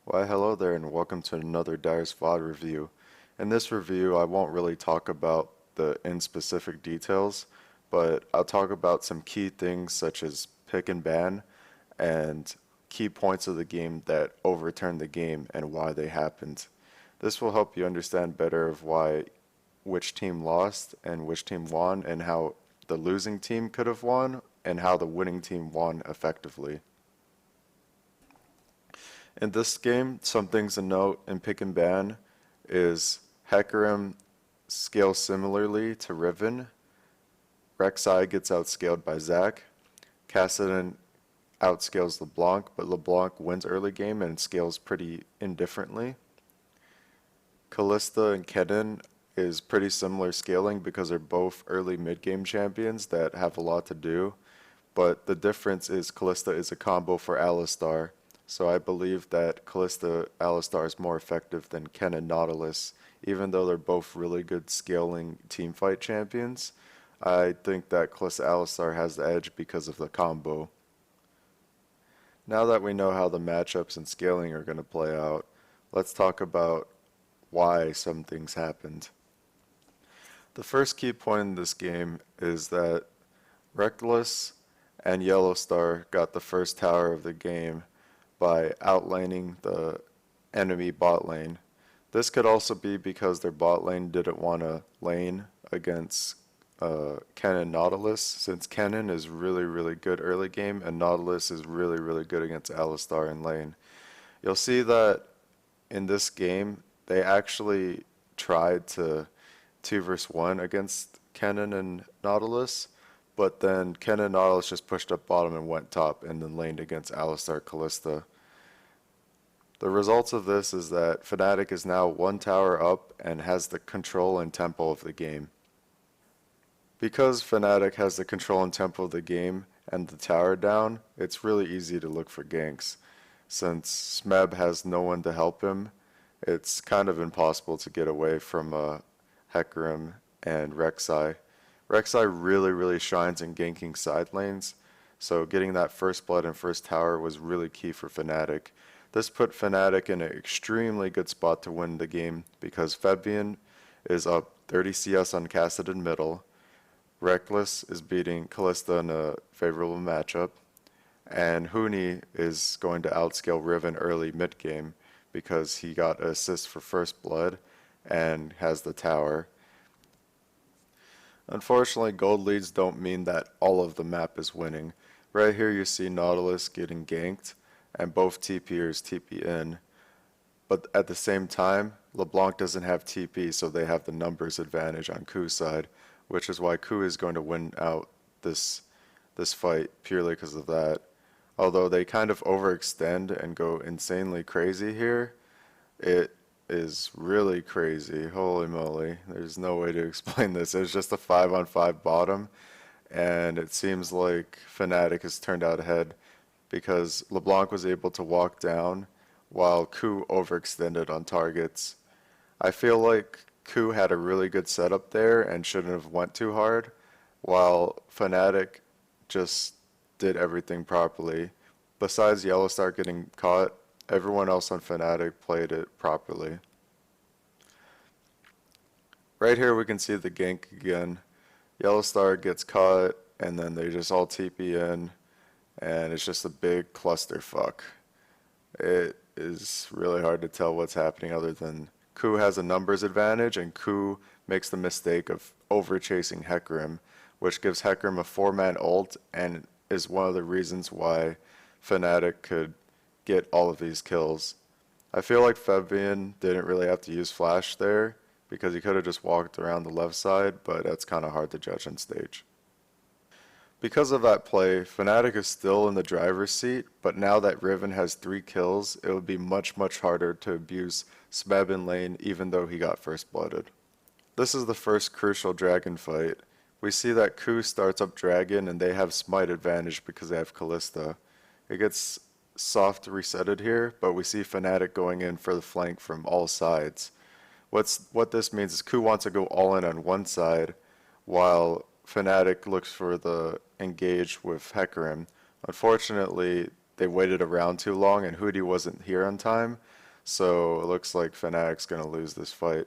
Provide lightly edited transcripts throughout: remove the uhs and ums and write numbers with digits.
Why hello there and welcome to another Dyrus VOD review. In this review I won't really talk about the in specific details, but I'll talk about some key things such as pick and ban and key points of the game that overturned the game and why they happened. This will help you understand better of why which team lost and which team won and how the losing team could have won and how the winning team won effectively. In this game, some things to note in pick and ban is Hecarim scales similarly to Riven. Rek'Sai gets outscaled by Zac. Kassadin outscales LeBlanc, but LeBlanc wins early game and scales pretty indifferently. Kalista and Kennen is pretty similar scaling because they're both early mid-game champions that have a lot to do, but the difference is Kalista is a combo for Alistar. So I believe that Kalista Alistar is more effective than Kennen Nautilus, even though they're both really good scaling teamfight champions. I think that Kalista Alistar has the edge because of the combo. Now that we know how the matchups and scaling are going to play out, let's talk about why some things happened. The first key point in this game is that Reckless and Yellowstar got the first tower of the game by outlaning the enemy bot lane. This could also be because their bot lane didn't want to lane against Kennen Nautilus, since Kennen is really good early game and Nautilus is really good against Alistar in lane. You'll see that in this game they actually tried to 2 vs 1 against Kennen and Nautilus, but then Kennen and Nautilus just pushed up bottom and went top and then laned against Alistar Kalista. The results of this is that FNATIC is now 1 tower up and has the control and tempo of the game. Because FNATIC has the control and tempo of the game and the tower down, it's really easy to look for ganks. Since Smeb has no one to help him, it's kind of impossible to get away from Hecarim and Rek'Sai. Rek'Sai really shines in ganking side lanes, so getting that first blood and first tower was really key for FNATIC. This put FNATIC in an extremely good spot to win the game because Fabian is up 30 CS on Kassadin middle, Reckless is beating Kalista in a favorable matchup, and Huni is going to outscale Riven early mid game because he got an assist for first blood and has the tower. Unfortunately, gold leads don't mean that all of the map is winning. Right here you see Nautilus getting ganked and both TPers TP in, but at the same time LeBlanc doesn't have TP, so they have the numbers advantage on KOO's side, which is why KOO is going to win out this fight purely because of that. Although they kind of overextend and go insanely crazy here, it is really crazy. Holy moly, there's no way to explain this. It's just a 5-on-5 bottom, and it seems like FNATIC has turned out ahead because LeBlanc was able to walk down while KOO overextended on targets. I feel like KOO had a really good setup there and shouldn't have went too hard, while FNATIC just did everything properly. Besides Yellowstar getting caught, everyone else on FNATIC played it properly. Right here we can see the gank again. Yellowstar gets caught and then they just all TP in and it's just a big clusterfuck. It is really hard to tell what's happening other than KOO has a numbers advantage and KOO makes the mistake of over chasing Hecarim, which gives Hecarim a 4-man ult and is one of the reasons why FNATIC could get all of these kills. I feel like Fabian didn't really have to use flash there because he could have just walked around the left side, but that's kind of hard to judge on stage. Because of that play, FNATIC is still in the driver's seat, but now that Riven has 3 kills, it would be much harder to abuse Smeb in lane even though he got first blooded. This is the first crucial dragon fight. We see that KOO starts up dragon and they have smite advantage because they have Kalista. It gets soft resetted here, but we see FNATIC going in for the flank from all sides. What this means is KOO wants to go all in on one side while FNATIC looks for the engage with Hecarim. Unfortunately, they waited around too long and Hootie wasn't here on time. So it looks like FNATIC's going to lose this fight.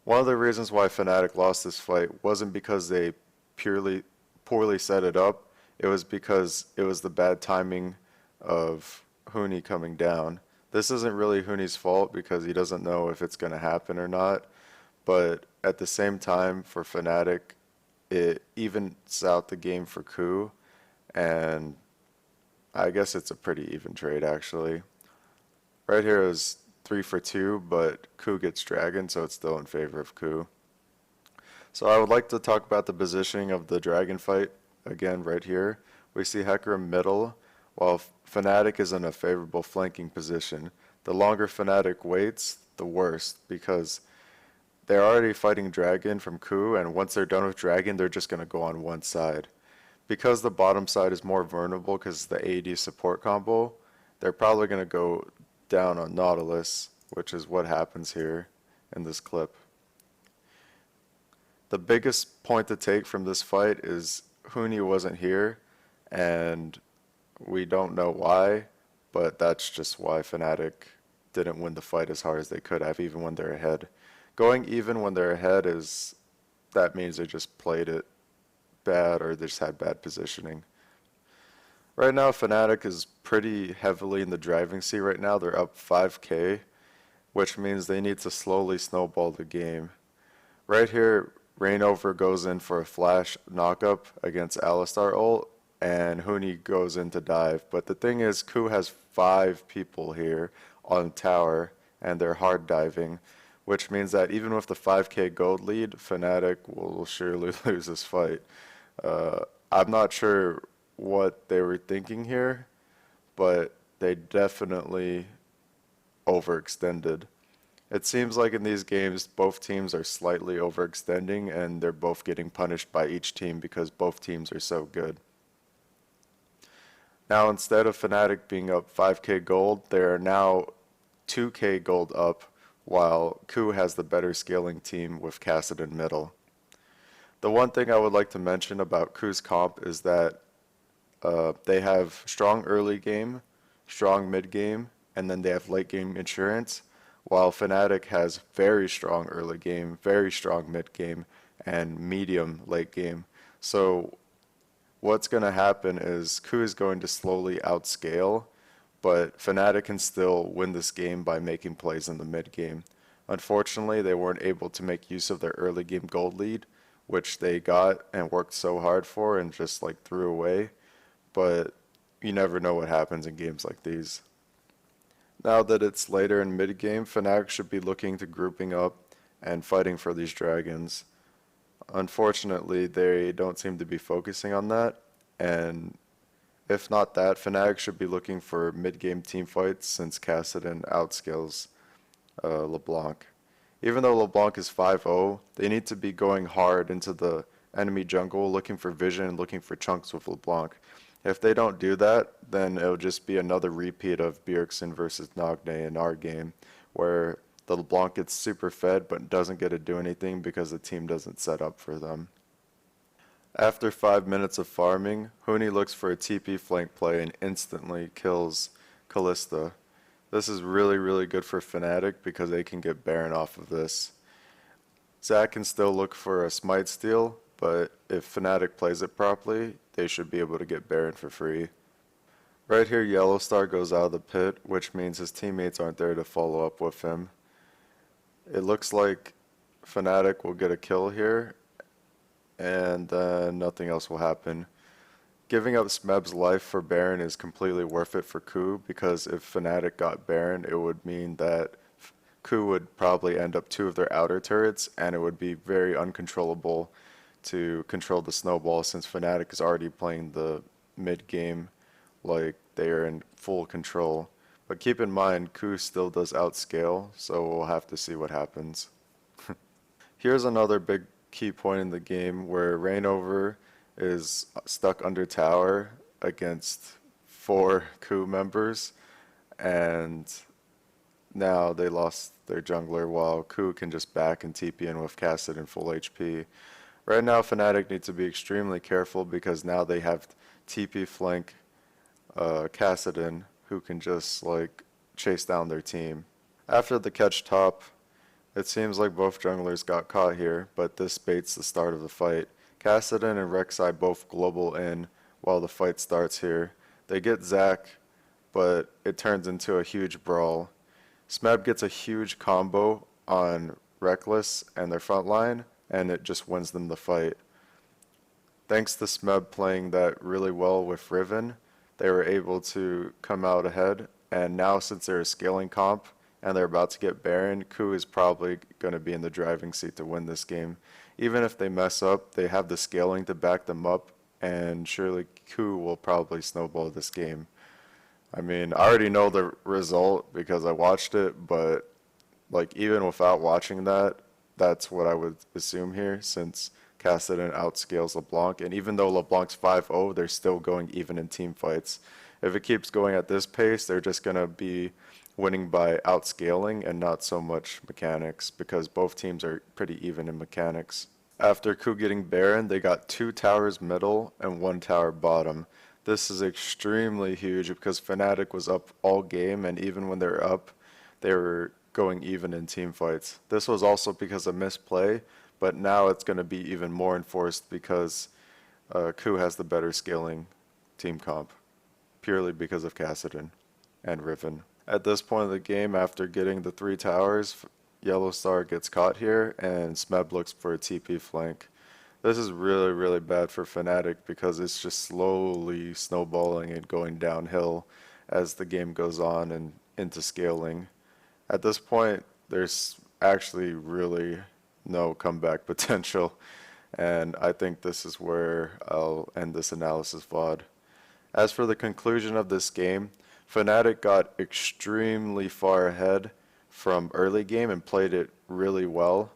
One of the reasons why FNATIC lost this fight wasn't because they purely poorly set it up. It was because it was the bad timing of Hoonie coming down. This isn't really Hooney's fault because he doesn't know if it's going to happen or not. But at the same time, for FNATIC, it evens out the game for KOO, and I guess it's a pretty even trade actually. Right here is 3 for 2, but KOO gets Dragon, so it's still in favor of KOO. So I would like to talk about the positioning of the Dragon fight again right here. We see Hecarim middle, while FNATIC is in a favorable flanking position. The longer FNATIC waits, the worse, because they're already fighting Dragon from KOO, and once they're done with Dragon, they're just going to go on one side. Because the bottom side is more vulnerable because the AD support combo, they're probably going to go down on Nautilus, which is what happens here in this clip. The biggest point to take from this fight is Hoonie wasn't here, and we don't know why, but that's just why FNATIC didn't win the fight as hard as they could have, even when they're ahead. Going even when they're ahead that means they just played it bad or they just had bad positioning. Right now, FNATIC is pretty heavily in the driving seat right now. They're up 5k, which means they need to slowly snowball the game. Right here, Reignover goes in for a flash knockup against Alistar ult, and Hoonie goes in to dive. But the thing is, KOO has 5 people here on tower, and they're hard diving, which means that even with the 5k gold lead, FNATIC will surely lose this fight. I'm not sure what they were thinking here, but they definitely overextended. It seems like in these games, both teams are slightly overextending, and they're both getting punished by each team because both teams are so good. Now, instead of FNATIC being up 5k gold, they are now 2k gold up, while KOO has the better scaling team with Kassadin middle. The one thing I would like to mention about KOO's comp is that they have strong early game, strong mid game, and then they have late game insurance, while FNATIC has very strong early game, very strong mid game, and medium late game. So what's going to happen is KOO is going to slowly outscale, but FNATIC can still win this game by making plays in the mid game. Unfortunately, they weren't able to make use of their early game gold lead, which they got and worked so hard for and just like threw away. But you never know what happens in games like these. Now that it's later in mid game, FNATIC should be looking to grouping up and fighting for these dragons. Unfortunately, they don't seem to be focusing on that, and if not that, FNATIC should be looking for mid-game team fights since Kassadin outscales LeBlanc. Even though LeBlanc is 5-0, they need to be going hard into the enemy jungle, looking for vision and looking for chunks with LeBlanc. If they don't do that, then it'll just be another repeat of Bjergsen versus Nagne in our game, where the LeBlanc gets super fed but doesn't get to do anything because the team doesn't set up for them. After 5 minutes of farming, Hoonie looks for a TP flank play and instantly kills Kalista. This is really, really good for FNATIC because they can get Baron off of this. Zac can still look for a smite steal, but if FNATIC plays it properly, they should be able to get Baron for free. Right here, Yellowstar goes out of the pit, which means his teammates aren't there to follow up with him. It looks like FNATIC will get a kill here, and then nothing else will happen. Giving up Smeb's life for Baron is completely worth it for KOO, because if FNATIC got Baron, it would mean that KOO would probably end up 2 of their outer turrets, and it would be very uncontrollable to control the snowball since FNATIC is already playing the mid game like they are in full control. But keep in mind, KOO still does outscale, so we'll have to see what happens. Here's another big key point in the game where Reignover is stuck under tower against 4 KOO members, and now they lost their jungler while KOO can just back and TP in with Kassadin full HP. Right now, FNATIC needs to be extremely careful because now they have TP flank Kassadin, who can just like chase down their team. After the catch top, it seems like both junglers got caught here, but this baits the start of the fight. Kassadin and Rek'Sai both global in while the fight starts here. They get Zac, but it turns into a huge brawl. Smeb gets a huge combo on Reckless and their front line, and it just wins them the fight. Thanks to Smeb playing that really well with Riven, they were able to come out ahead, and now since they're a scaling comp and they're about to get Baron, KOO is probably going to be in the driving seat to win this game. Even if they mess up, they have the scaling to back them up, and surely KOO will probably snowball this game. I mean, I already know the result because I watched it, but like even without watching that, that's what I would assume here since Kassadin outscales LeBlanc, and even though LeBlanc's 5-0, they're still going even in team fights. If it keeps going at this pace, they're just going to be winning by outscaling and not so much mechanics because both teams are pretty even in mechanics. After KOO getting Baron, they got 2 towers middle and 1 tower bottom. This is extremely huge because FNATIC was up all game, and even when they're up, they were going even in team fights. This was also because of misplay, but now it's going to be even more enforced because KOO has the better scaling team comp, purely because of Kassadin and Riven. At this point of the game, after getting the 3 towers, Yellow Star gets caught here, and Smeb looks for a TP flank. This is really, really bad for FNATIC because it's just slowly snowballing and going downhill as the game goes on and into scaling. At this point, there's actually really no comeback potential, and I think this is where I'll end this analysis VOD. As for the conclusion of this game, FNATIC got extremely far ahead from early game and played it really well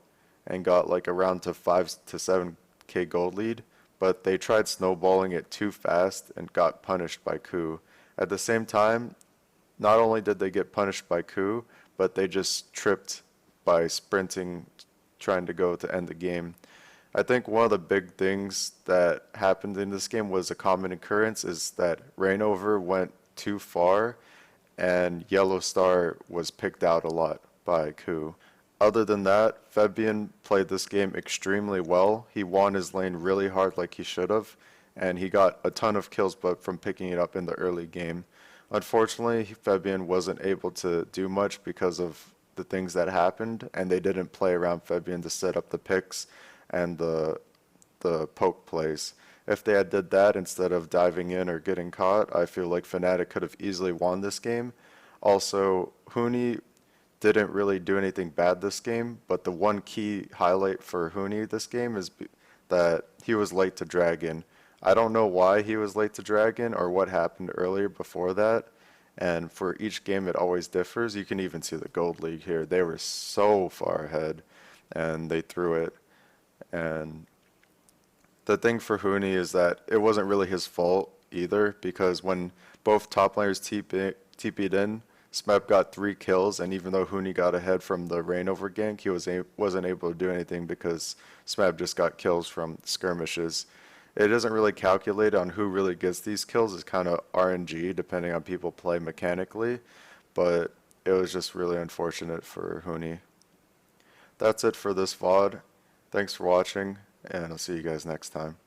and got like around to 5 to 7k gold lead, but they tried snowballing it too fast and got punished by KOO. At the same time, not only did they get punished by KOO, but they just tripped by sprinting, trying to go to end the game. I think one of the big things that happened in this game was a common occurrence is that Reignover went too far and Yellow Star was picked out a lot by KOO. Other than that, Fabian played this game extremely well. He won his lane really hard like he should have, and he got a ton of kills but from picking it up in the early game. Unfortunately, Fabian wasn't able to do much because of the things that happened, and they didn't play around Fabian to set up the picks and the poke plays. If they had did that instead of diving in or getting caught, I feel like FNATIC could have easily won this game. Also, Huni didn't really do anything bad this game, but the one key highlight for Huni this game is that he was late to Dragon. I don't know why he was late to Dragon or what happened earlier before that, and for each game it always differs. You can even see the Gold League here. They were so far ahead, and they threw it. And the thing for Huni is that it wasn't really his fault either, because when both top laners TP'd in, Smeb got 3 kills, and even though Huni got ahead from the Reignover gank, he wasn't able to do anything because Smeb just got kills from skirmishes. It isn't really calculated on who really gets these kills. It's kind of RNG depending on people play mechanically, but it was just really unfortunate for Huni. That's it for this VOD. Thanks for watching, and I'll see you guys next time.